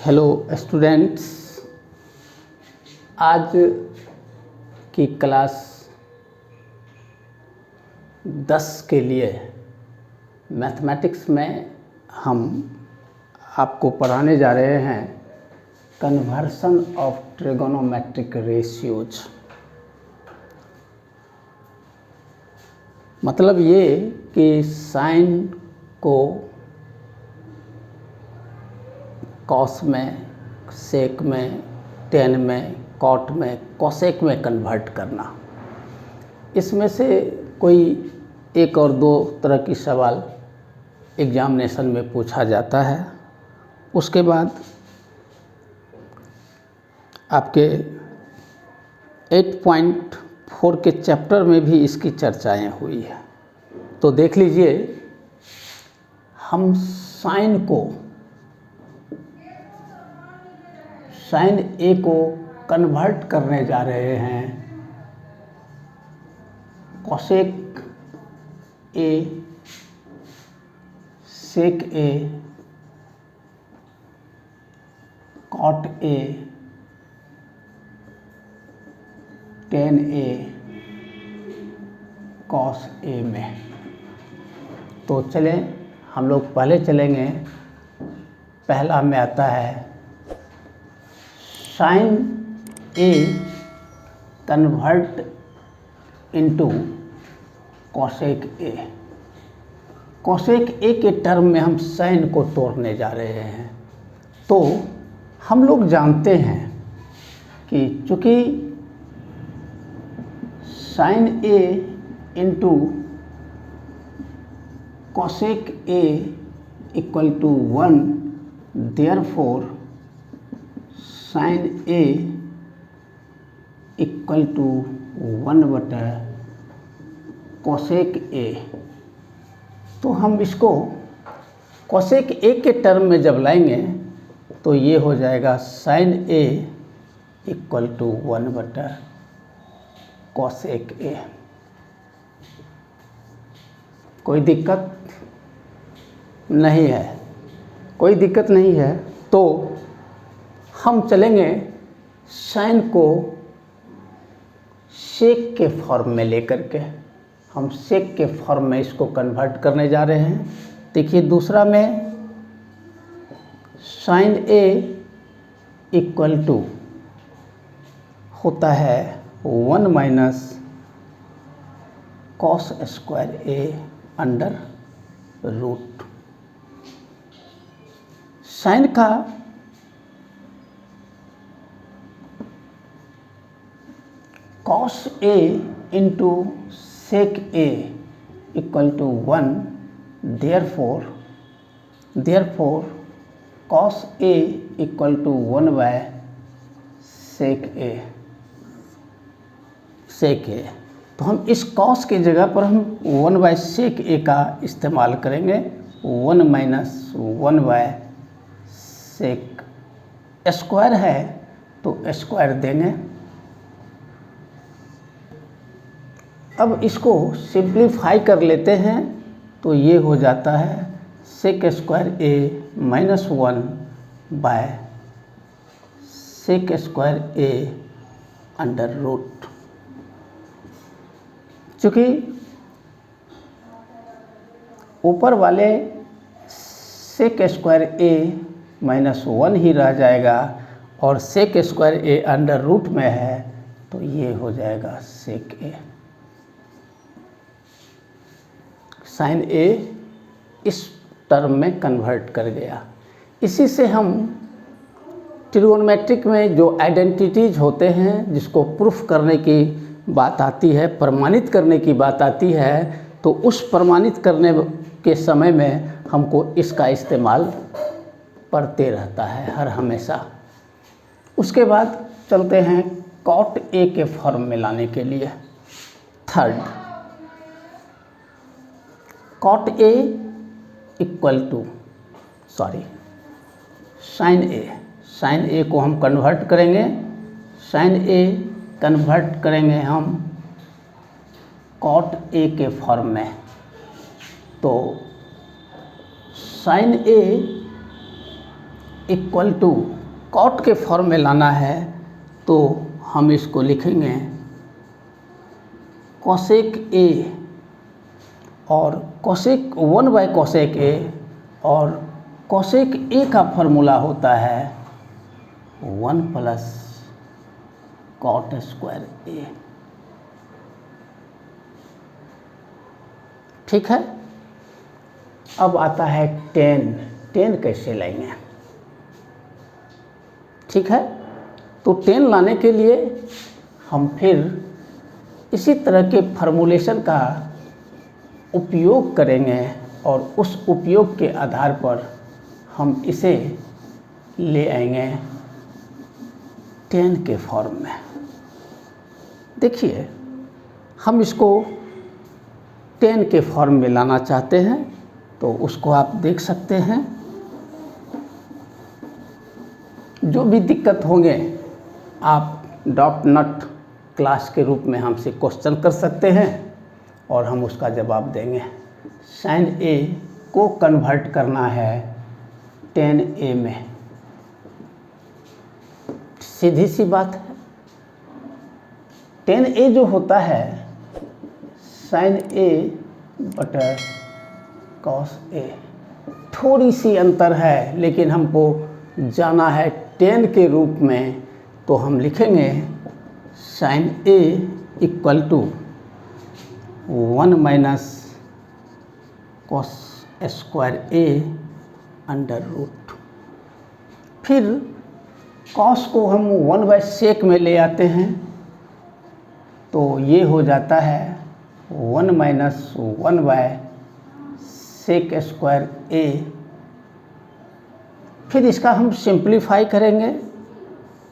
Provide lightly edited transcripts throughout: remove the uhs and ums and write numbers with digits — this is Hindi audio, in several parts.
हेलो स्टूडेंट्स, आज की क्लास 10 के लिए मैथमेटिक्स में हम आपको पढ़ाने जा रहे हैं कन्वर्शन ऑफ ट्रिगोनोमेट्रिक रेशियोज। मतलब ये कि साइन को कॉस में, सेक में, टेन में, कॉट में, कोसेक में कन्वर्ट करना। इसमें से कोई एक और दो तरह की सवाल एग्जामिनेशन में पूछा जाता है। उसके बाद आपके 8.4 के चैप्टर में भी इसकी चर्चाएं हुई है। तो देख लीजिए, हम साइन ए को कन्वर्ट करने जा रहे हैं cosec A, sec A, cot A, tan A, cos A में। तो चलें, हम लोग पहले चलेंगे। पहला में आता है sine A convert into cosec A. Cosec A के टर्म में हम साइन को तोड़ने जा रहे हैं। तो हम लोग जानते हैं कि चूँकि sin A into cosec A equal to 1, therefore sin A equal to cosec A. तो हम इसको कोसेक ए के टर्म में जब लाएंगे तो ये हो जाएगा sign A equal to cosec ए। कोई दिक्कत नहीं है? कोई दिक्कत नहीं है। तो हम चलेंगे साइन को सेक के फॉर्म में लेकर के। हम सेक के फॉर्म में इसको कन्वर्ट करने जा रहे हैं। देखिए, दूसरा में साइन ए इक्वल टू होता है 1 minus cos square A under root. Sin का cos A into sec A equal to 1, therefore cos A equal to sec A. तो हम इस कॉस की जगह पर हम 1/सेक ए का इस्तेमाल करेंगे। 1 माइनस 1/सेक स्क्वायर है तो स्क्वायर देंगे। अब इसको सिंप्लीफाई कर लेते हैं तो ये हो जाता है सेक square A minus 1/सेक square A under root. चूँकि ऊपर वाले सेक स्क्वायर ए माइनस 1 ही रह जाएगा और सेक स्क्वायर ए अंडर रूट में है, तो ये हो जाएगा सेक ए। साइन ए इस टर्म में कन्वर्ट कर गया। इसी से हम ट्रिगोनोमेट्रिक में जो आइडेंटिटीज होते हैं, जिसको प्रूफ करने की बात आती है, प्रमाणित करने की बात आती है, तो उस प्रमाणित करने के समय में हमको इसका इस्तेमाल पड़ते रहता है हर हमेशा। उसके बाद चलते हैं कॉट ए के फॉर्म में लाने के लिए। Third, cot A equal to sin A को हम कन्वर्ट करेंगे। साइन ए कन्वर्ट करेंगे हम कॉट ए के फॉर्म में। तो sine A equal to cot के फॉर्म में लाना है तो हम इसको लिखेंगे कोसेक ए, और कोसेक 1 / कोसेक ए, और कोसेक ए का फॉर्मूला होता है 1 + कॉट स्क्वायर ए। ठीक है। अब आता है टेन कैसे लेंगे। ठीक है, तो टेन लाने के लिए हम फिर इसी तरह के फार्मूलेशन का उपयोग करेंगे, और उस उपयोग के आधार पर हम इसे ले आएंगे 10 के फॉर्म में। देखिए, हम इसको 10 के फॉर्म में लाना चाहते हैं, तो उसको आप देख सकते हैं। जो भी दिक्कत होंगे आप डॉट नट क्लास के रूप में हमसे क्वेश्चन कर सकते हैं और हम उसका जवाब देंगे। साइन ए को कन्वर्ट करना है 10A में, सीधी सी बात है। 10A जो होता है साइन ए बटा कॉस ए, थोड़ी सी अंतर है, लेकिन हमको जाना है 10 के रूप में, तो हम लिखेंगे sine A equal to 1 - cos square A under root. फिर कॉस को हम 1/सेक में ले आते हैं, तो ये हो जाता है 1 - 1/सेक स्क्वायर ए। फिर इसका हम सिंप्लीफाई करेंगे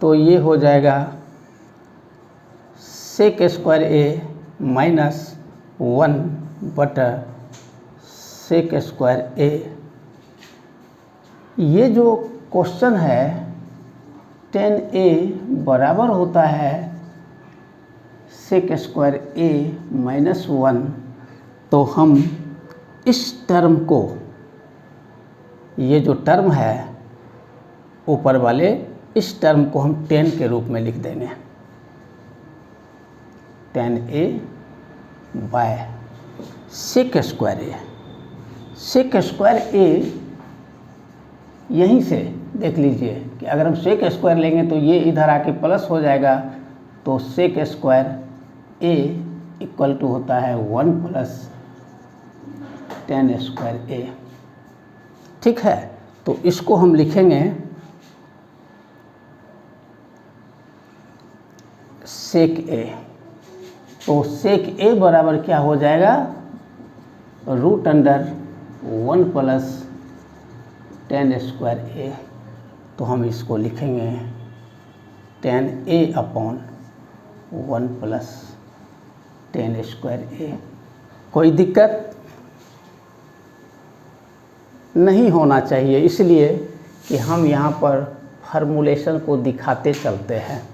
तो ये हो जाएगा सेक स्क्वायर ए माइनस 1/सेक स्क्वायर ए। ये जो क्वेश्चन है 10A बराबर होता है सेक स्क्वायर ए माइनस 1, तो हम इस टर्म को, ये जो टर्म है ऊपर वाले, इस टर्म को हम 10 के रूप में लिख देंगे। 10A by sec square A. Sec square A यहीं से देख लीजिए कि अगर हम सेक स्क्वायर लेंगे तो ये इधर आके प्लस हो जाएगा, तो sec square A equal to होता है 1 + 10 स्क्वायर ए। ठीक है, तो इसको हम लिखेंगे सेक ए। तो सेक ए बराबर क्या हो जाएगा, √1 + 10 स्क्वायर ए। तो हम इसको लिखेंगे 10A अपॉन 1 + 10 स्क्वायर ए। कोई दिक्कत नहीं होना चाहिए, इसलिए कि हम यहाँ पर फार्मूलेशन को दिखाते चलते हैं।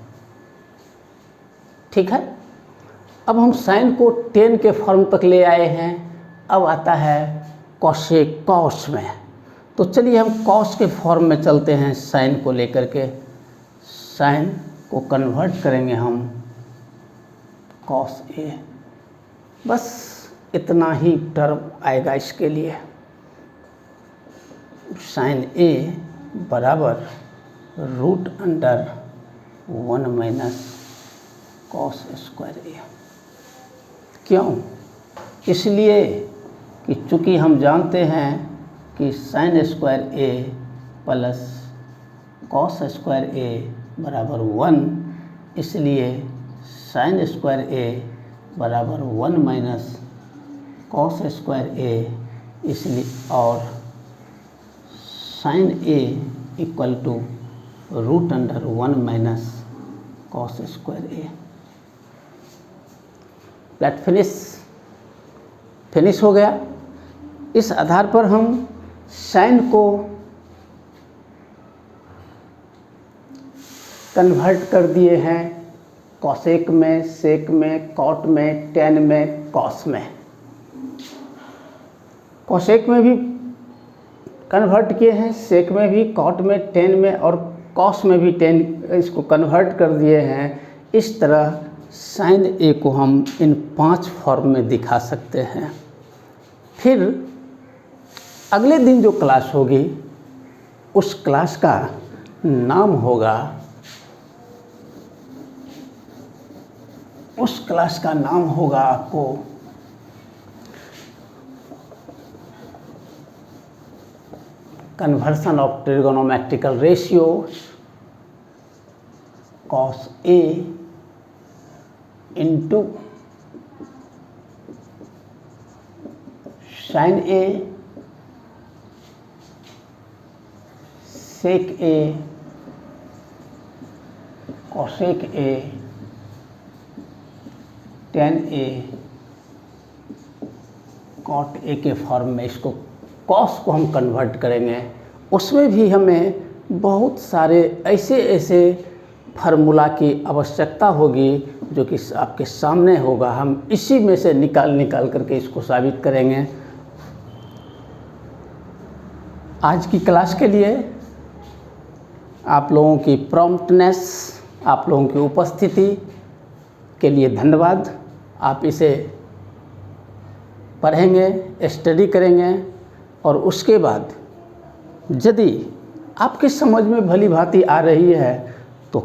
ठीक है, अब हम साइन को 10 के फॉर्म तक ले आए हैं। अब आता है कॉसेक कॉस में, तो चलिए हम कॉस के फॉर्म में चलते हैं। साइन को लेकर के साइन को कन्वर्ट करेंगे हम कॉस ए, बस इतना ही टर्म आएगा इसके लिए। साइन ए बराबर √1 - कॉस स्क्वायर ए। क्यों? इसलिए कि चूँकि हम जानते हैं कि साइन स्क्वायर ए प्लस कॉस स्क्वायर ए बराबर 1, इसलिए साइन स्क्वायर ए बराबर 1 - कॉस स्क्वायर ए, इसलिए और sine A equal to √1 - cos square A. लेट फिनिश हो गया। इस आधार पर हम साइन को कन्वर्ट कर दिए हैं कॉसेक में, सेक में, कॉट में, टेन में, कॉस में। कॉसेक में भी कन्वर्ट किए हैं, सेक में भी, कॉट में, टेन में और कॉस में भी 10 इसको कन्वर्ट कर दिए हैं। इस तरह साइन ए को हम इन 5 फॉर्म में दिखा सकते हैं। फिर अगले दिन जो क्लास होगी उस क्लास का नाम होगा, उस क्लास का नाम होगा आपको conversion of trigonometrical ratios cos A into sine A sec A cosec A tan A cot A के फॉर्म में इसको कॉस को हम कन्वर्ट करेंगे। उसमें भी हमें बहुत सारे ऐसे फार्मूला की आवश्यकता होगी जो कि आपके सामने होगा। हम इसी में से निकाल करके इसको साबित करेंगे। आज की क्लास के लिए आप लोगों की प्रॉम्प्टनेस, आप लोगों की उपस्थिति के लिए धन्यवाद। आप इसे पढ़ेंगे, स्टडी करेंगे और उसके बाद यदि आपकी समझ में भली भांति आ रही है तो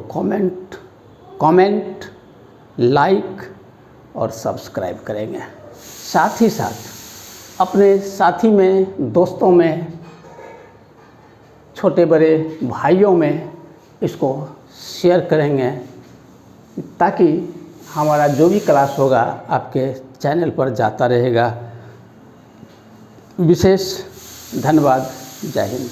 कमेंट, लाइक और सब्सक्राइब करेंगे। साथ ही साथ अपने साथी में, दोस्तों में, छोटे बड़े भाइयों में इसको शेयर करेंगे ताकि हमारा जो भी क्लास होगा आपके चैनल पर जाता रहेगा। विशेष धन्यवाद। जय हिंद।